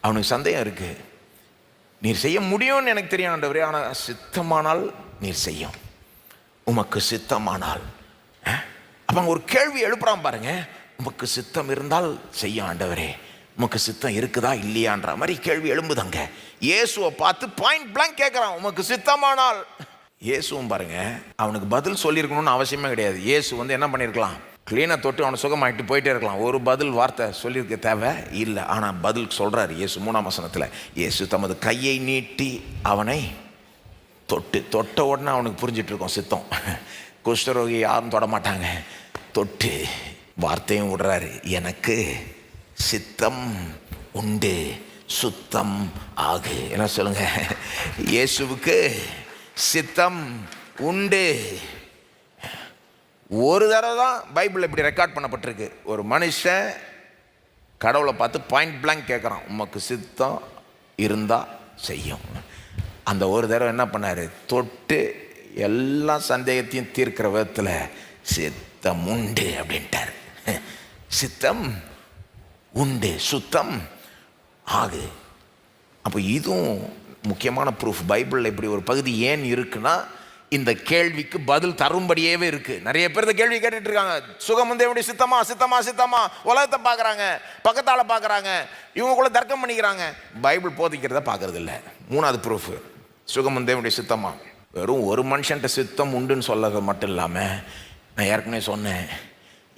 அவனுக்கு சந்தேகம் இருக்கு. நீர் செய்ய முடியும்னு எனக்கு தெரியும் ஆண்டவரே, ஆனால் சித்தமானால் நீர் செய்யும், உமக்கு சித்தமானால். அப்போ ஒரு கேள்வி எழுப்புறான் பாருங்க, உமக்கு சித்தம் இருந்தால் செய்யும் ஆண்டவரே, உமக்கு சித்தம் இருக்குதா இல்லையான்ற மாதிரி கேள்வி எழும்புதாங்க. இயேசுவை பார்த்து பாயிண்ட் பிளாங்க் கேட்குறான், உமக்கு சித்தமானால். இயேசுவும் பாருங்க அவனுக்கு பதில் சொல்லியிருக்கணும்னு அவசியமே கிடையாது. இயேசு என்ன பண்ணியிருக்கலாம், கிளீனை தொட்டு அவனை சுகமாயிட்டு போயிட்டே இருக்கலாம். ஒரு பதில் வார்த்தை சொல்லியிருக்க தேவை இல்லை. ஆனால் பதில் சொல்கிறார் இயேசு 3ஆம் வசனத்தில். இயேசு தமது கையை நீட்டி அவனை தொட்ட உடனே அவனுக்கு புரிஞ்சிட்டு இருக்கோம் சித்தம். குஷ்டரோகி யாரும் தொட மாட்டாங்க. தொட்டு வார்த்தையும் விடுறாரு, எனக்கு சித்தம் உண்டு, சுத்தம் ஆகு. என்ன சொல்லுங்க, இயேசுவுக்கு சித்தம் உண்டு. ஒரு தடவை தான் பைபிள் இப்படி ரெக்கார்ட் பண்ணப்பட்டிருக்கு. ஒரு மனுஷன் கடவுளை பார்த்து பாயிண்ட் பிளாங்க் கேட்குறான், உமக்கு சித்தம் இருந்தால் செய்யும். அந்த ஒரு தடவை என்ன பண்ணார், தொட்டு எல்லா சந்தேகத்தையும் தீர்க்கிற விதத்தில் சித்தம் உண்டு அப்படின்ட்டார். சித்தம் உண்டு, சுத்தம் ஆகு. அப்போ இதுவும் முக்கியமான ப்ரூஃப். பைபிளில் இப்படி ஒரு பகுதி ஏன் இருக்குன்னா, இந்த கேள்விக்கு பதில் தரும்படியே இருக்கு. நிறைய பேர் இந்த கேள்வி கேட்டுட்டு இருக்காங்க, சுகம் தேவனுடைய சித்தமா சித்தமா சித்தமா. உலகத்தை பார்க்குறாங்க, பக்கத்தால் பார்க்குறாங்க, இவங்களுக்குள்ள தர்க்கம் பண்ணிக்கிறாங்க, பைபிள் போதிக்கிறத பார்க்கறது இல்லை. 3வது ப்ரூஃப், சுகம் தேவனுடைய சித்தமா. வெறும் ஒரு மனுஷன்ட்ட சித்தம் உண்டுன்னு சொல்லது மட்டும் இல்லாமல், நான் ஏற்கனவே சொன்னேன்,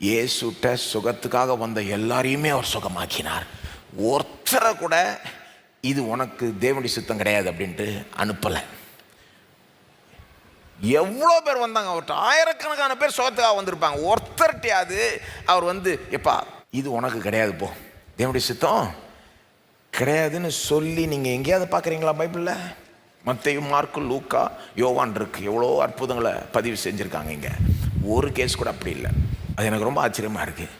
இயேசுட்ட சுகத்துக்காக வந்த எல்லாரையுமே அவர் சுகமாக்கினார். ஒருத்தரை கூட இது உனக்கு தேவனுடைய சித்தம் கிடையாது அப்படின்ட்டு அனுப்பலை. எவ்வளோ பேர் வந்தாங்க அவர்கிட்ட, ஆயிரக்கணக்கான பேர் சுகத்துக்காக வந்திருப்பாங்க. ஒருத்தர்கிட்டையாவது அவர் எப்பா இது உனக்கு கிடையாது, போ, தேவனுடைய சித்தம் கிடையாதுன்னு சொல்லி நீங்கள் எங்கேயாவது பார்க்குறீங்களா பைபிளில்? மத்தேயு, மார்க்கு, லூக்கா, யோவான் இருக்கு, எவ்வளோ அற்புதங்களை பதிவு செஞ்சுருக்காங்க. இங்கே ஒரு கேஸ் கூட அப்படி இல்லை. அது எனக்கு ரொம்ப ஆச்சரியமாக இருக்குது.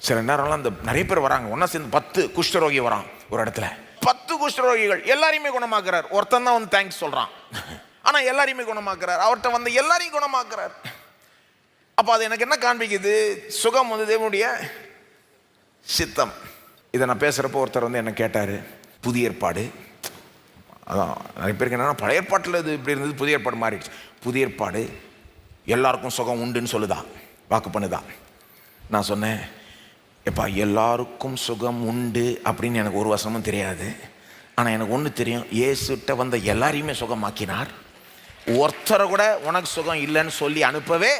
சில நேரம்லாம் அந்த நிறைய பேர் வராங்க, ஒன்றா சேர்ந்து 10 குஷ்டரோகி வரான் ஒரு இடத்துல. 10 குஷ்டரோகிகள் எல்லாரையுமே குணமாக்குறார். ஒருத்தன் தான் தேங்க்ஸ் சொல்கிறான், ஆனால் எல்லாரையுமே குணமாக்குறார். அவர்கிட்ட எல்லாரையும் குணமாக்குறார். அப்போ அது எனக்கு என்ன காண்பிக்குது, சுகம் தேவனுடைய சித்தம். இதை நான் பேசுகிறப்போ ஒருத்தர் என்ன கேட்டார், புதிய ஏற்பாடு, அதான் நிறைய பேருக்கு என்னென்னா பழைய ஏற்பாட்டில் இது இப்படி இருந்தது, புதிய ஏற்பாடு மாறிடுச்சு. புதிய ஏற்பாடு எல்லாருக்கும் சுகம் உண்டுன்னு சொல்லுதா, வாக்கு பண்ணுதா? நான் சொன்னேன், எப்பா எல்லாருக்கும் சுகம் உண்டு அப்படின்னு எனக்கு ஒரு வசனமும் தெரியாது. ஆனால் எனக்கு ஒன்று தெரியும், இயேசுட்ட வந்த எல்லாரையுமே சுகமாக்கினார். ஒருத்தரை கூட உனக்கு சுகம் இல்லைன்னு சொல்லி அனுப்பவே